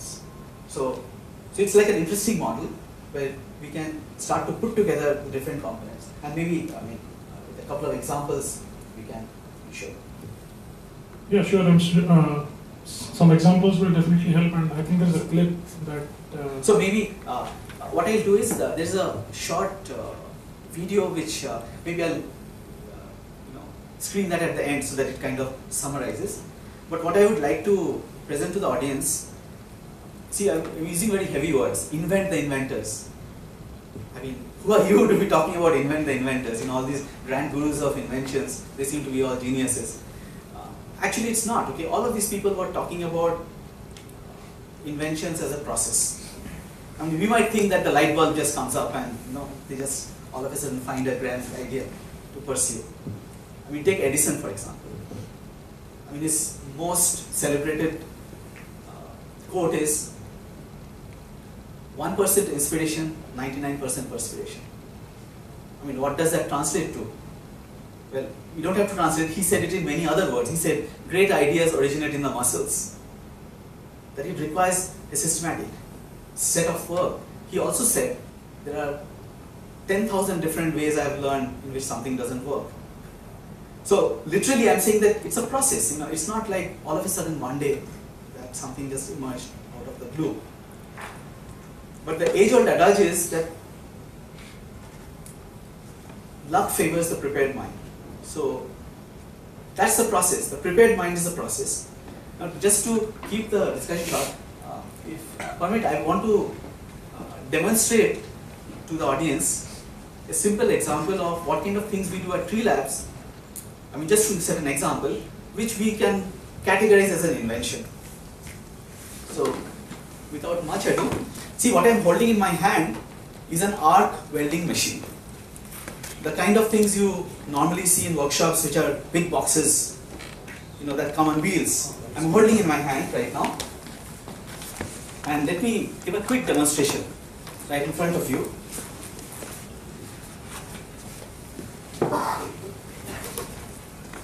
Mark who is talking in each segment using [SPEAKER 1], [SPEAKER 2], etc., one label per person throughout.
[SPEAKER 1] components. So it's like an interesting model where we can start to put together the different components, and maybe with a couple of examples we can show.
[SPEAKER 2] Yeah, sure. Some examples will definitely help, and I think there's a clip that.
[SPEAKER 1] So maybe what I'll do is there's a short video which maybe I'll screen that at the end so that it kind of summarizes. But what I would like to present to the audience, see, I'm using very heavy words. Invent the inventors. I mean, who are you to be talking about invent the inventors? All these grand gurus of inventions, they seem to be all geniuses. Actually, it's not. Okay, all of these people were talking about inventions as a process. I mean, we might think that the light bulb just comes up and they just all of a sudden find a grand idea to pursue. I mean, take Edison for example. I mean, his most celebrated quote is 1% inspiration, 99% perspiration. I mean, what does that translate to? Well, we don't have to translate. He said it in many other words. He said, great ideas originate in the muscles. That it requires a systematic set of work. He also said, there are 10,000 different ways I've learned in which something doesn't work. So literally I'm saying that it's a process. It's not like all of a sudden one day that something just emerged out of the blue. But the age-old adage is that luck favors the prepared mind. So that's the process. The prepared mind is the process. Now, just to keep the discussion short, if permit, I want to demonstrate to the audience a simple example of what kind of things we do at Tree Labs. I mean, just to set an example, which we can categorize as an invention. So, without much ado, see what I'm holding in my hand is an arc welding machine. The kind of things you normally see in workshops, which are big boxes, that come on wheels. I'm holding in my hand right now. And let me give a quick demonstration right in front of you.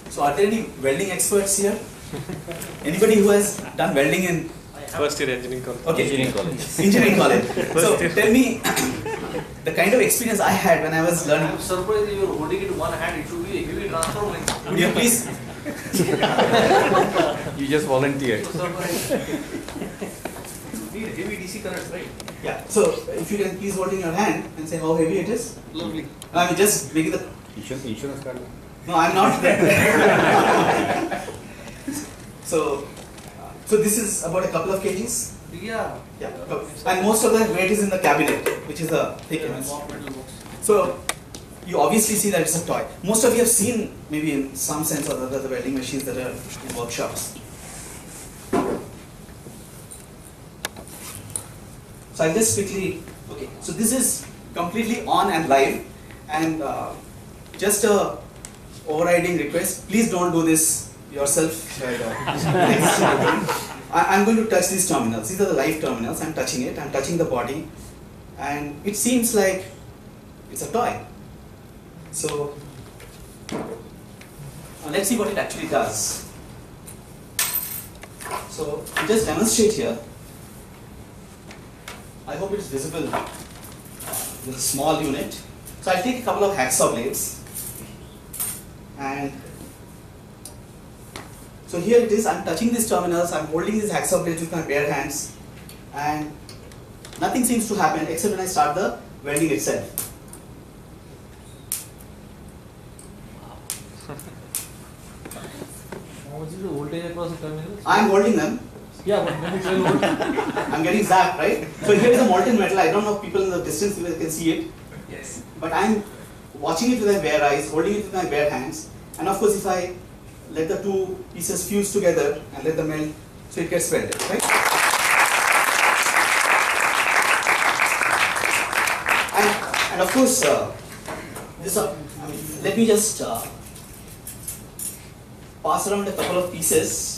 [SPEAKER 1] So are there any welding experts here? Anybody who has done welding in
[SPEAKER 3] first year engineering college?
[SPEAKER 1] Okay, engineering college. So tell me the kind of experience I had when I was learning.
[SPEAKER 4] I'm surprised you are holding it in one hand. It should be a heavy transformer.
[SPEAKER 1] Would you please?
[SPEAKER 3] You just volunteered.
[SPEAKER 4] So surprised. You need heavy DC currents, right?
[SPEAKER 1] Yeah. So if you can please hold in your hand and say how heavy it is.
[SPEAKER 4] Lovely.
[SPEAKER 1] I'm just making the.
[SPEAKER 3] Insurance card.
[SPEAKER 1] No, I'm not there. So this is about a couple of kgs.
[SPEAKER 4] Yeah.
[SPEAKER 1] Yeah. And most of the weight is in the cabinet, which is the thick MS. So you obviously see that it's a toy. Most of you have seen, maybe in some sense or other, the welding machines that are in workshops. So I'll just quickly, okay. So this is completely on and live, and just a overriding request, please don't do this yourself. I'm going to touch these terminals. These are the live terminals. I'm touching it. I'm touching the body, and it seems like it's a toy. So let's see what it actually does. So I'll just demonstrate here. I hope it's visible with a small unit. So I'll take a couple of hacksaw blades. And so here it is, I'm touching these terminals, I'm holding these hacksaw blades with my bare hands, and nothing seems to happen except when I start the welding itself.
[SPEAKER 4] What is the voltage across the terminals?
[SPEAKER 1] I'm holding them.
[SPEAKER 4] Yeah, but maybe 12 volt.
[SPEAKER 1] I'm getting zapped, right? So here is a molten metal. I don't know if people in the distance can see it.
[SPEAKER 4] Yes.
[SPEAKER 1] But I'm watching it with my bare eyes, holding it with my bare hands. And of course, if I let the two pieces fuse together and let them melt, so it gets welded, right? And of course, let me just pass around a couple of pieces.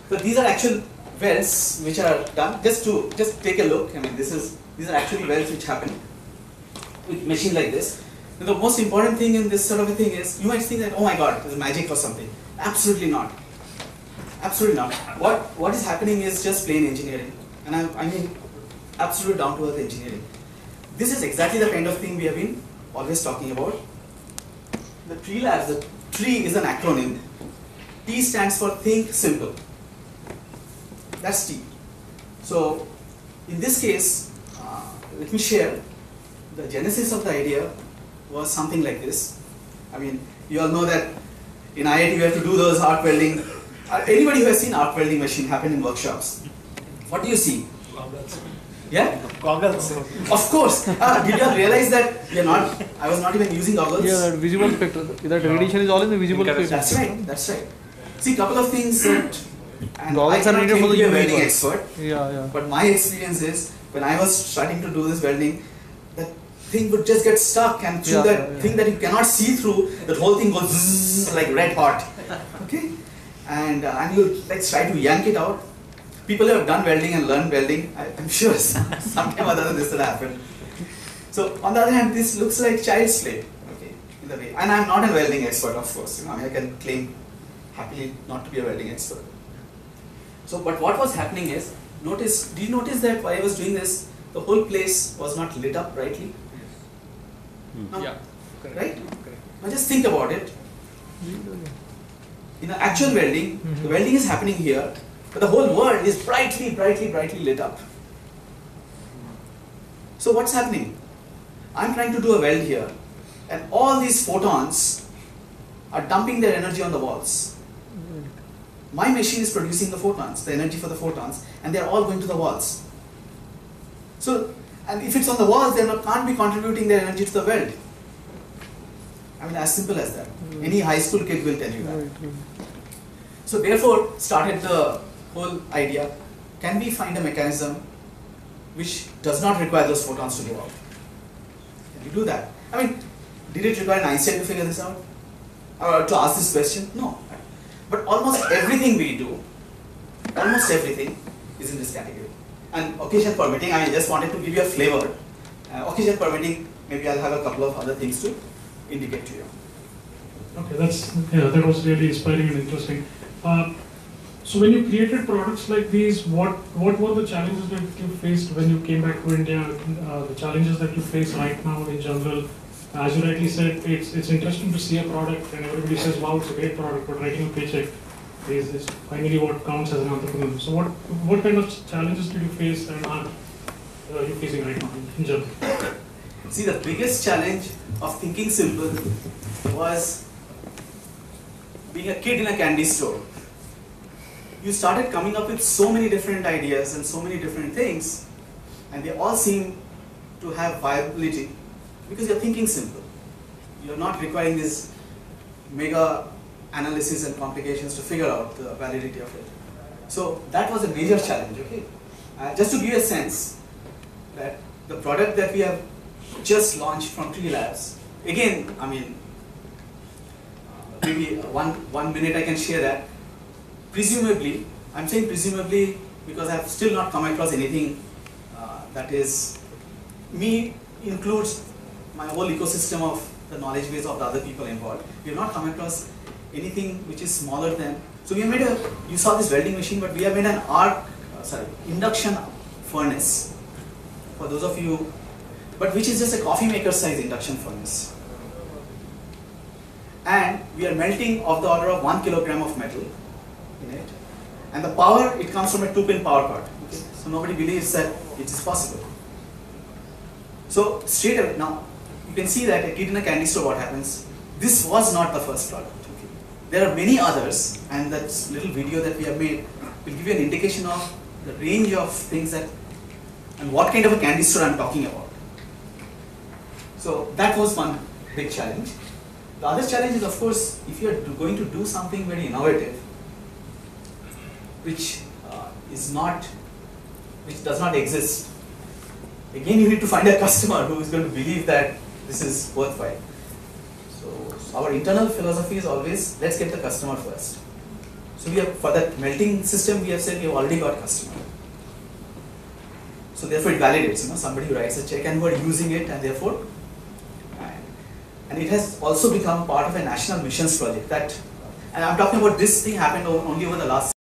[SPEAKER 1] So these are actual welds which are done. Just take a look. These are actually welds which happen with machine like this. And the most important thing in this sort of a thing is, you might think that, oh my god, there's magic or something. Absolutely not. absolutely not. What is happening is just plain engineering, and I mean absolute down to earth engineering. This is exactly the kind of thing we have been always talking about. The Tree Labs, the tree is an acronym. T stands for think simple. That's T. So in this case, let me share. The genesis of the idea was something like this. I mean, you all know that in IIT we have to do those arc welding. Anybody who has seen arc welding machine happen in workshops, what do you see? Yeah?
[SPEAKER 4] Goggles.
[SPEAKER 1] Of course. Did you all realize that we are not? I was not even using goggles.
[SPEAKER 5] Yeah, that visible spectrum. That radiation is all in the visible
[SPEAKER 3] Correct.
[SPEAKER 5] spectrum.
[SPEAKER 1] That's right. That's right. See, couple of things that. And
[SPEAKER 5] Goggles
[SPEAKER 1] I
[SPEAKER 5] are
[SPEAKER 1] cannot
[SPEAKER 5] needed
[SPEAKER 1] claim
[SPEAKER 5] for
[SPEAKER 1] to be
[SPEAKER 5] the
[SPEAKER 1] a
[SPEAKER 5] UV
[SPEAKER 1] welding
[SPEAKER 5] work.
[SPEAKER 1] expert,
[SPEAKER 5] Yeah.
[SPEAKER 1] but my experience is when I was starting to do this welding, that thing would just get stuck, and through that thing that you cannot see through, that whole thing goes zzz, like red hot. Okay, and you like try to yank it out. People who have done welding and learned welding, I'm sure sometime or other this will happen. So on the other hand, this looks like child's play. Okay, in the way, and I'm not a welding expert, of course. You know, I mean, I can claim happily not to be a welding expert. So, but what was happening is, did you notice that while I was doing this, the whole place was not lit up brightly? No?
[SPEAKER 3] Yeah.
[SPEAKER 1] Right? Now just think about it. In actual welding, the welding is happening here, but the whole world is brightly lit up. So what's happening? I'm trying to do a weld here, and all these photons are dumping their energy on the walls. My machine is producing the photons, the energy for the photons, and they're all going to the walls. So, and if it's on the walls, they can't be contributing their energy to the weld. I mean, as simple as that. Any high school kid will tell you that. So therefore, started the whole idea, can we find a mechanism which does not require those photons to go out? Can we do that? I mean, did it require an Einstein to figure this out? Or to ask this question? No. But almost everything we do, almost everything is in this category. And occasion permitting, I just wanted to give you a flavor. Occasion permitting, maybe I'll have a couple of other things to indicate to you.
[SPEAKER 2] Okay, that was really inspiring and interesting. So when you created products like these, what were the challenges that you faced when you came back to India? The challenges that you face right now in general? As you rightly said, it's interesting to see a product and everybody says, wow, it's a great product, but writing a paycheck is finally what counts as an entrepreneur. So what kind of challenges did you face and are you facing right now in general?
[SPEAKER 1] See, the biggest challenge of thinking simple was being a kid in a candy store. You started coming up with so many different ideas and so many different things, and they all seem to have viability because you're thinking simple. You're not requiring this mega analysis and complications to figure out the validity of it. So that was a major challenge, okay? Just to give you a sense that the product that we have just launched from Tree Labs, again, I mean, maybe one minute I can share that. Presumably, I'm saying presumably because I have still not come across anything that is, me includes my whole ecosystem of the knowledge base of the other people involved. We have not come across anything which is smaller than, so we have made you saw this welding machine, but we have made an induction furnace, for those of you, but which is just a coffee maker size induction furnace. And we are melting of the order of 1 kilogram of metal in it. And the power, it comes from a 2-pin power cord. Okay? So nobody believes that it is possible. So straight away, now, you can see that a kid in a candy store, what happens? This was not the first product. Okay? There are many others, and that little video that we have made will give you an indication of the range of things that, and what kind of a candy store I'm talking about. So that was one big challenge. The other challenge is, of course, if you are going to do something very innovative, which does not exist, again you need to find a customer who is going to believe that this is worthwhile. So our internal philosophy is always, let's get the customer first. So we have, for that melting system, we have said we have already got customer. So therefore it validates, somebody who writes a check and who are using it, and therefore, and it has also become part of a national missions project that, and I'm talking about this thing happened only over the last